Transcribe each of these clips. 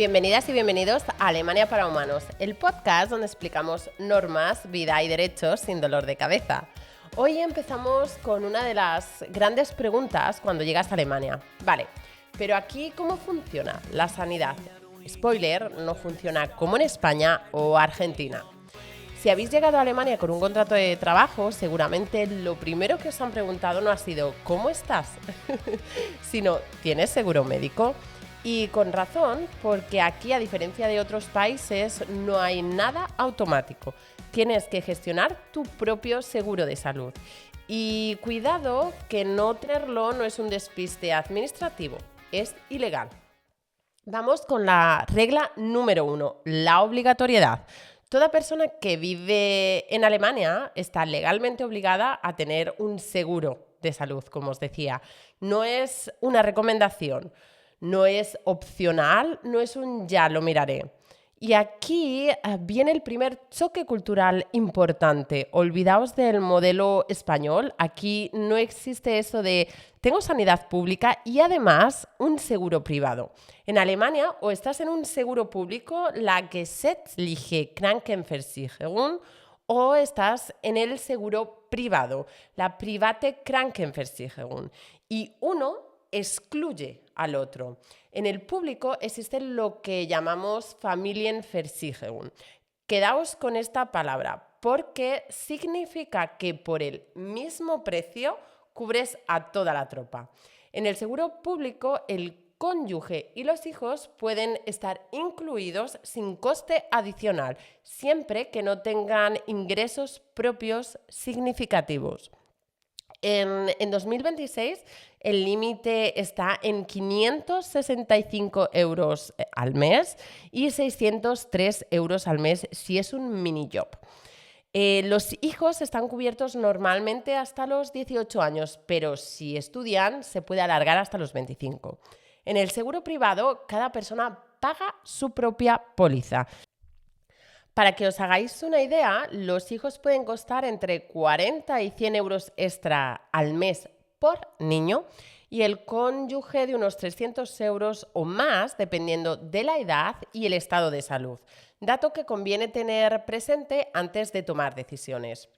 Bienvenidas y bienvenidos a Alemania para Humanos, el podcast donde explicamos normas, vida y derechos sin dolor de cabeza. Hoy empezamos con una de las grandes preguntas cuando llegas a Alemania. Vale, pero aquí ¿cómo funciona la sanidad? Spoiler, no funciona como en España o Argentina. Si habéis llegado a Alemania con un contrato de trabajo, seguramente lo primero que os han preguntado no ha sido ¿cómo estás?, sino ¿tienes seguro médico? Y con razón, porque aquí, a diferencia de otros países, no hay nada automático. Tienes que gestionar tu propio seguro de salud. Y cuidado, que no tenerlo no es un despiste administrativo, es ilegal. Vamos con la regla número 1, la obligatoriedad. Toda persona que vive en Alemania está legalmente obligada a tener un seguro de salud, como os decía. No es una recomendación. No es opcional, no es un ya lo miraré. Y aquí viene el primer choque cultural importante. Olvidaos del modelo español. Aquí no existe eso de tengo sanidad pública y además un seguro privado. En Alemania o estás en un seguro público, la gesetzliche Krankenversicherung, o estás en el seguro privado, la private Krankenversicherung. Y uno excluye al otro. En el público existe lo que llamamos Familienversicherung. Quedaos con esta palabra porque significa que por el mismo precio cubres a toda la tropa. En el seguro público, el cónyuge y los hijos pueden estar incluidos sin coste adicional, siempre que no tengan ingresos propios significativos. En 2026 el límite está en 565 euros al mes y 603 euros al mes si es un mini job. Los hijos están cubiertos normalmente hasta los 18 años, pero si estudian se puede alargar hasta los 25. En el seguro privado, cada persona paga su propia póliza. Para que os hagáis una idea, los hijos pueden costar entre 40 y 100 euros extra al mes por niño y el cónyuge de unos 300 euros o más, dependiendo de la edad y el estado de salud. Dato que conviene tener presente antes de tomar decisiones.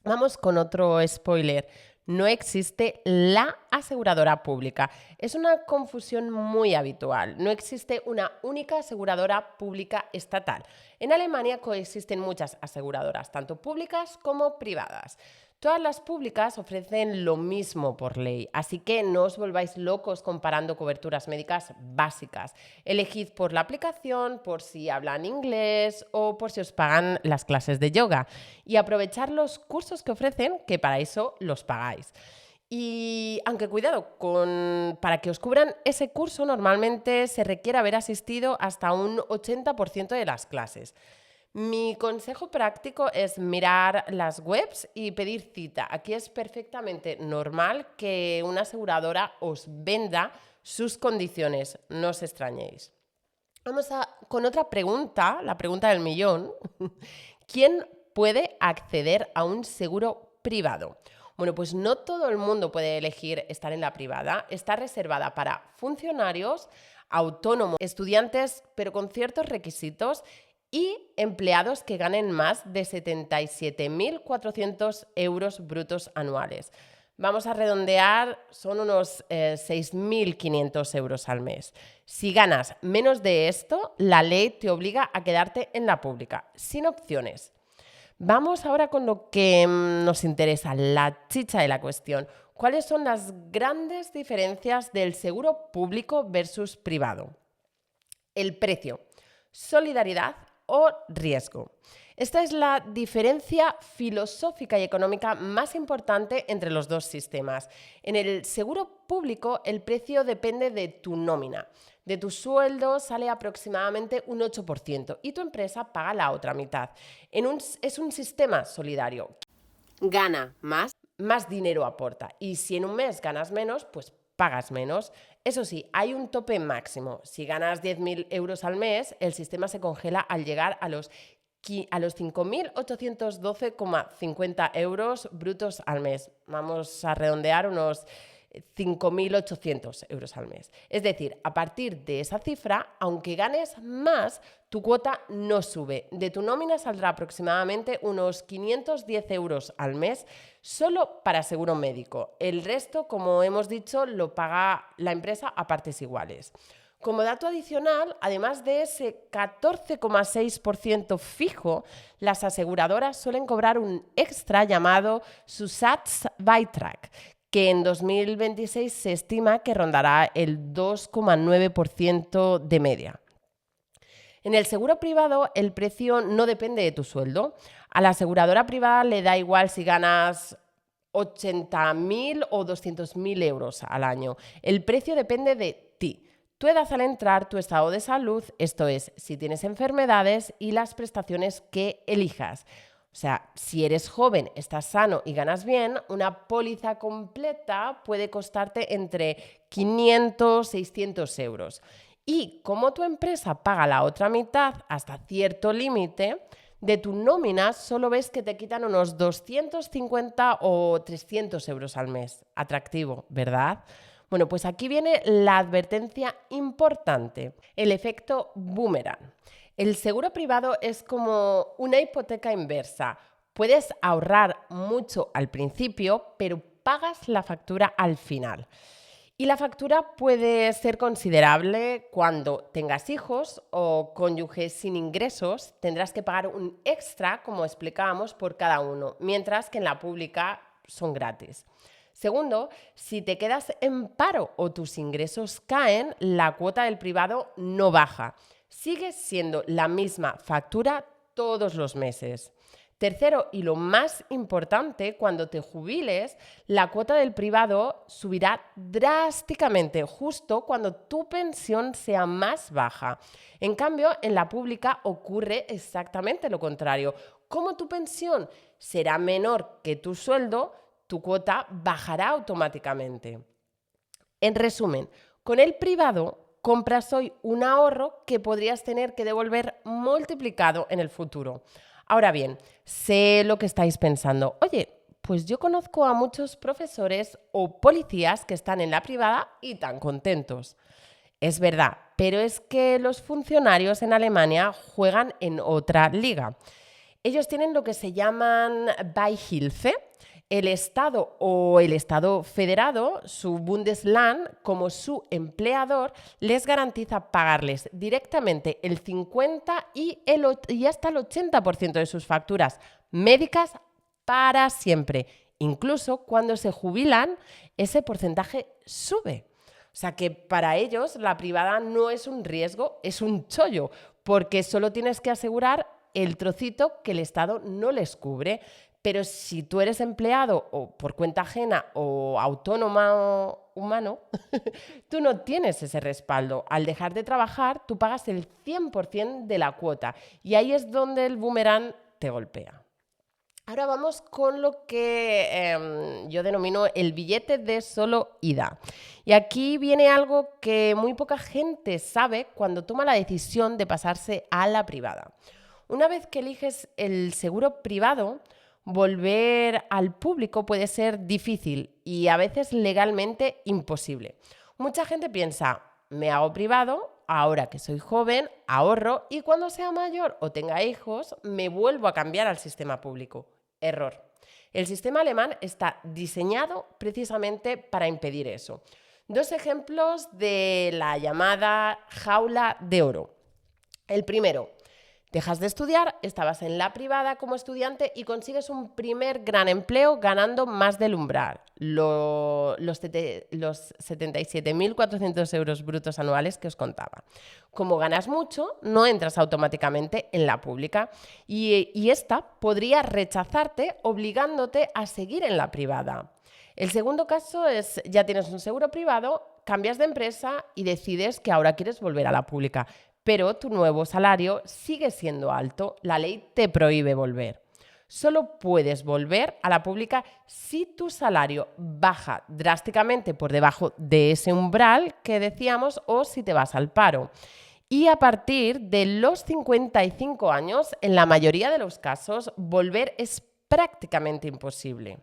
Vamos con otro spoiler. No existe la aseguradora pública. Es una confusión muy habitual. No existe una única aseguradora pública estatal. En Alemania coexisten muchas aseguradoras, tanto públicas como privadas. Todas las públicas ofrecen lo mismo por ley, así que no os volváis locos comparando coberturas médicas básicas. Elegid por la aplicación, por si hablan inglés o por si os pagan las clases de yoga. Y aprovechar los cursos que ofrecen, que para eso los pagáis. Y aunque cuidado, para que os cubran ese curso normalmente se requiere haber asistido hasta un 80% de las clases. Mi consejo práctico es mirar las webs y pedir cita. Aquí es perfectamente normal que una aseguradora os venda sus condiciones, no os extrañéis. Vamos con otra pregunta, la pregunta del millón. ¿Quién puede acceder a un seguro privado? Bueno, pues no todo el mundo puede elegir estar en la privada. Está reservada para funcionarios, autónomos, estudiantes, pero con ciertos requisitos, y empleados que ganen más de 77.400 euros brutos anuales. Vamos a redondear, son unos 6.500 euros al mes. Si ganas menos de esto, la ley te obliga a quedarte en la pública, sin opciones. Vamos ahora con lo que nos interesa, la chicha de la cuestión. ¿Cuáles son las grandes diferencias del seguro público versus privado? El precio, solidaridad o riesgo. Esta es la diferencia filosófica y económica más importante entre los dos sistemas. En el seguro público, el precio depende de tu nómina. De tu sueldo sale aproximadamente un 8% y tu empresa paga la otra mitad. Es un sistema solidario. Gana más dinero aporta. Y si en un mes ganas menos, pues pagas menos. Eso sí, hay un tope máximo. Si ganas 10.000 euros al mes, el sistema se congela al llegar a los 5.812,50 euros brutos al mes. Vamos a redondear unos 5.800 euros al mes. Es decir, a partir de esa cifra, aunque ganes más, tu cuota no sube. De tu nómina saldrá aproximadamente unos 510 euros al mes solo para seguro médico. El resto, como hemos dicho, lo paga la empresa a partes iguales. Como dato adicional, además de ese 14,6% fijo, las aseguradoras suelen cobrar un extra llamado Zusatzbeitrag, que en 2026 se estima que rondará el 2,9% de media. En el seguro privado, el precio no depende de tu sueldo. A la aseguradora privada le da igual si ganas 80.000 o 200.000 euros al año. El precio depende de ti. Tu edad al entrar, tu estado de salud, esto es, si tienes enfermedades y las prestaciones que elijas. O sea, si eres joven, estás sano y ganas bien, una póliza completa puede costarte entre 500 y 600 euros. Y como tu empresa paga la otra mitad hasta cierto límite, de tu nómina solo ves que te quitan unos 250 o 300 euros al mes. Atractivo, ¿verdad? Bueno, pues aquí viene la advertencia importante, el efecto boomerang. El seguro privado es como una hipoteca inversa. Puedes ahorrar mucho al principio, pero pagas la factura al final. Y la factura puede ser considerable cuando tengas hijos o cónyuges sin ingresos. Tendrás que pagar un extra, como explicábamos, por cada uno, mientras que en la pública son gratis. Segundo, si te quedas en paro o tus ingresos caen, la cuota del privado no baja. Sigue siendo la misma factura todos los meses. Tercero, y lo más importante, cuando te jubiles, la cuota del privado subirá drásticamente, justo cuando tu pensión sea más baja. En cambio, en la pública ocurre exactamente lo contrario. Como tu pensión será menor que tu sueldo, tu cuota bajará automáticamente. En resumen, con el privado compras hoy un ahorro que podrías tener que devolver multiplicado en el futuro. Ahora bien, sé lo que estáis pensando. Oye, pues yo conozco a muchos profesores o policías que están en la privada y tan contentos. Es verdad, pero es que los funcionarios en Alemania juegan en otra liga. Ellos tienen lo que se llaman Beihilfe. El Estado o el Estado federado, su Bundesland, como su empleador, les garantiza pagarles directamente el 50 y hasta el 80% de sus facturas médicas para siempre. Incluso cuando se jubilan, ese porcentaje sube. O sea que para ellos la privada no es un riesgo, es un chollo, porque solo tienes que asegurar el trocito que el Estado no les cubre. Pero si tú eres empleado o por cuenta ajena o autónoma humano, tú no tienes ese respaldo. Al dejar de trabajar, tú pagas el 100% de la cuota y ahí es donde el boomerang te golpea. Ahora vamos con lo que yo denomino el billete de solo ida. Y aquí viene algo que muy poca gente sabe cuando toma la decisión de pasarse a la privada. Una vez que eliges el seguro privado, volver al público puede ser difícil y a veces legalmente imposible. Mucha gente piensa, me hago privado, ahora que soy joven, ahorro y cuando sea mayor o tenga hijos, me vuelvo a cambiar al sistema público. Error. El sistema alemán está diseñado precisamente para impedir eso. Dos ejemplos de la llamada jaula de oro. El primero. Dejas de estudiar, estabas en la privada como estudiante y consigues un primer gran empleo ganando más del umbral, los 77.400 euros brutos anuales que os contaba. Como ganas mucho, no entras automáticamente en la pública y esta podría rechazarte obligándote a seguir en la privada. El segundo caso es, ya tienes un seguro privado, cambias de empresa y decides que ahora quieres volver a la pública. Pero tu nuevo salario sigue siendo alto, la ley te prohíbe volver. Solo puedes volver a la pública si tu salario baja drásticamente por debajo de ese umbral que decíamos o si te vas al paro. Y a partir de los 55 años, en la mayoría de los casos, volver es prácticamente imposible.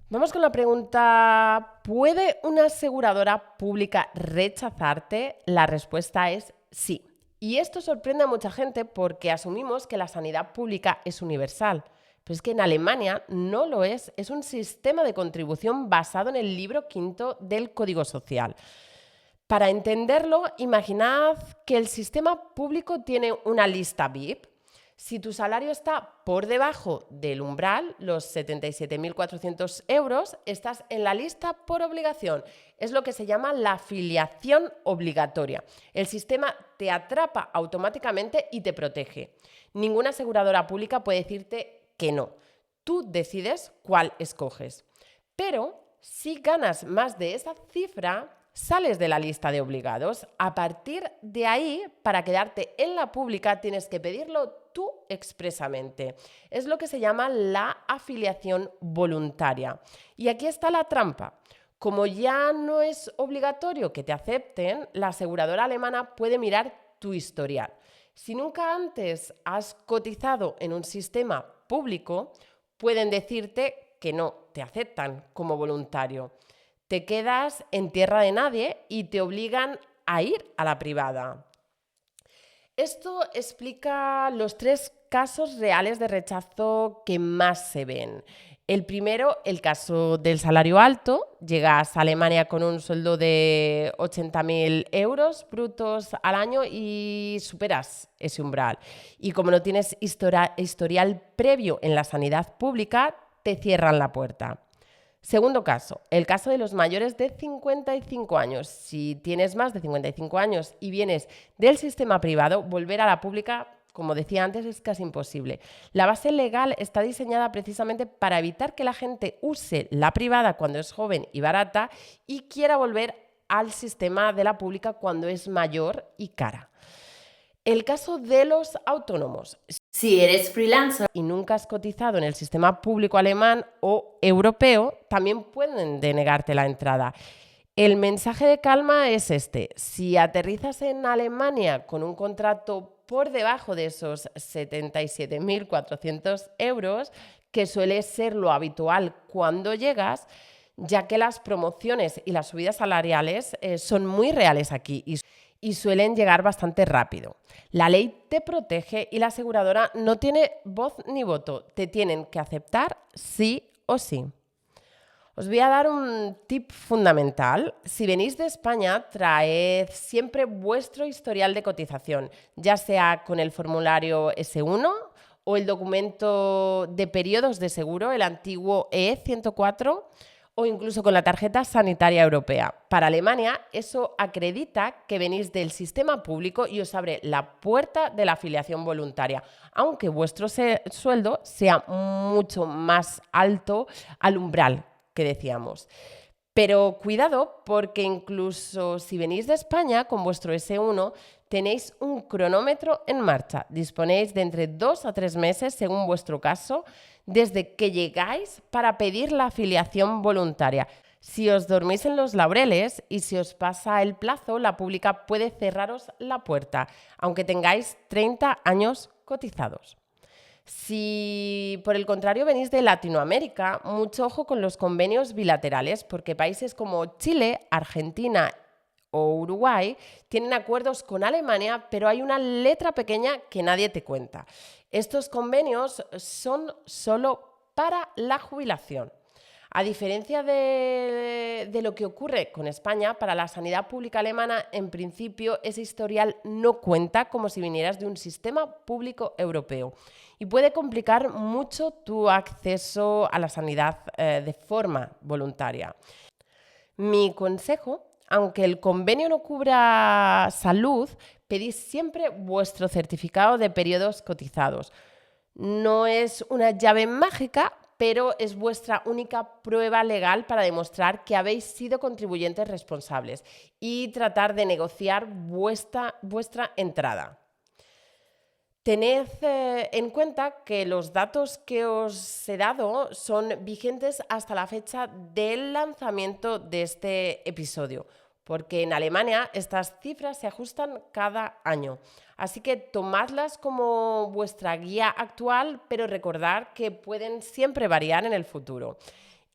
Vamos con la pregunta, ¿puede una aseguradora pública rechazarte? La respuesta es sí. Y esto sorprende a mucha gente porque asumimos que la sanidad pública es universal. Pero es que en Alemania no lo es un sistema de contribución basado en el libro quinto del Código Social. Para entenderlo, imaginad que el sistema público tiene una lista VIP. Si tu salario está por debajo del umbral, los 77.400 euros, estás en la lista por obligación. Es lo que se llama la afiliación obligatoria. El sistema te atrapa automáticamente y te protege. Ninguna aseguradora pública puede decirte que no. Tú decides cuál escoges. Pero si ganas más de esa cifra, sales de la lista de obligados. A partir de ahí, para quedarte en la pública, tienes que pedirlo tú expresamente. Es lo que se llama la afiliación voluntaria. Y aquí está la trampa. Como ya no es obligatorio que te acepten, la aseguradora alemana puede mirar tu historial. Si nunca antes has cotizado en un sistema público, pueden decirte que no te aceptan como voluntario. Te quedas en tierra de nadie y te obligan a ir a la privada. Esto explica los 3 casos reales de rechazo que más se ven. El primero, el caso del salario alto. Llegas a Alemania con un sueldo de 80.000 euros brutos al año y superas ese umbral. Y como no tienes historial previo en la sanidad pública, te cierran la puerta. Segundo caso, el caso de los mayores de 55 años. Si tienes más de 55 años y vienes del sistema privado, volver a la pública, como decía antes, es casi imposible. La base legal está diseñada precisamente para evitar que la gente use la privada cuando es joven y barata y quiera volver al sistema de la pública cuando es mayor y cara. El caso de los autónomos. Si eres freelancer y nunca has cotizado en el sistema público alemán o europeo, también pueden denegarte la entrada. El mensaje de calma es este. Si aterrizas en Alemania con un contrato por debajo de esos 77.400 euros, que suele ser lo habitual cuando llegas, ya que las promociones y las subidas salariales son muy reales aquí y suelen llegar bastante rápido. La ley te protege y la aseguradora no tiene voz ni voto. Te tienen que aceptar sí o sí. Os voy a dar un tip fundamental. Si venís de España, traed siempre vuestro historial de cotización, ya sea con el formulario S1 o el documento de periodos de seguro, el antiguo E104, o incluso con la tarjeta sanitaria europea. Para Alemania, eso acredita que venís del sistema público y os abre la puerta de la afiliación voluntaria, aunque vuestro sueldo sea mucho más alto al umbral que decíamos. Pero cuidado, porque incluso si venís de España con vuestro S1, tenéis un cronómetro en marcha. Disponéis de entre 2 a 3 meses, según vuestro caso, desde que llegáis para pedir la afiliación voluntaria. Si os dormís en los laureles y si os pasa el plazo, la pública puede cerraros la puerta, aunque tengáis 30 años cotizados. Si por el contrario venís de Latinoamérica, mucho ojo con los convenios bilaterales, porque países como Chile, Argentina o Uruguay tienen acuerdos con Alemania, pero hay una letra pequeña que nadie te cuenta. Estos convenios son solo para la jubilación. A diferencia de lo que ocurre con España, para la sanidad pública alemana, en principio, ese historial no cuenta como si vinieras de un sistema público europeo y puede complicar mucho tu acceso a la sanidad de forma voluntaria. Mi consejo, aunque el convenio no cubra salud, pedid siempre vuestro certificado de periodos cotizados. No es una llave mágica, pero es vuestra única prueba legal para demostrar que habéis sido contribuyentes responsables y tratar de negociar vuestra entrada. Tened en cuenta que los datos que os he dado son vigentes hasta la fecha del lanzamiento de este episodio, porque en Alemania estas cifras se ajustan cada año. Así que tomadlas como vuestra guía actual, pero recordad que pueden siempre variar en el futuro.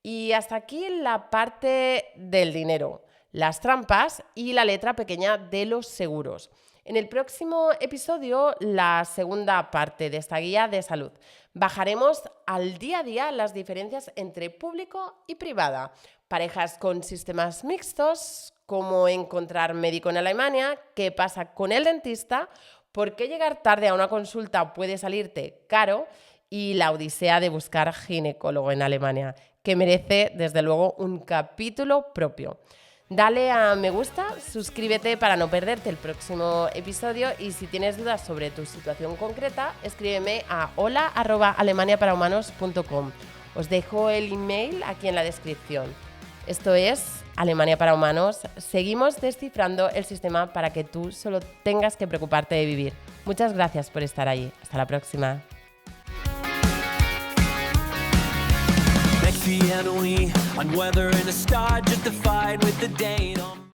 Y hasta aquí la parte del dinero, las trampas y la letra pequeña de los seguros. En el próximo episodio, la segunda parte de esta guía de salud. Bajaremos al día a día las diferencias entre público y privada, parejas con sistemas mixtos, cómo encontrar médico en Alemania, qué pasa con el dentista, por qué llegar tarde a una consulta puede salirte caro y la odisea de buscar ginecólogo en Alemania, que merece desde luego un capítulo propio. Dale a me gusta, suscríbete para no perderte el próximo episodio y si tienes dudas sobre tu situación concreta, escríbeme a hola@alemaniaparahumanos.com. Os dejo el email aquí en la descripción. Esto es Alemania para Humanos. Seguimos descifrando el sistema para que tú solo tengas que preocuparte de vivir. Muchas gracias por estar ahí. Hasta la próxima. Piano on weather and a star justified with the day on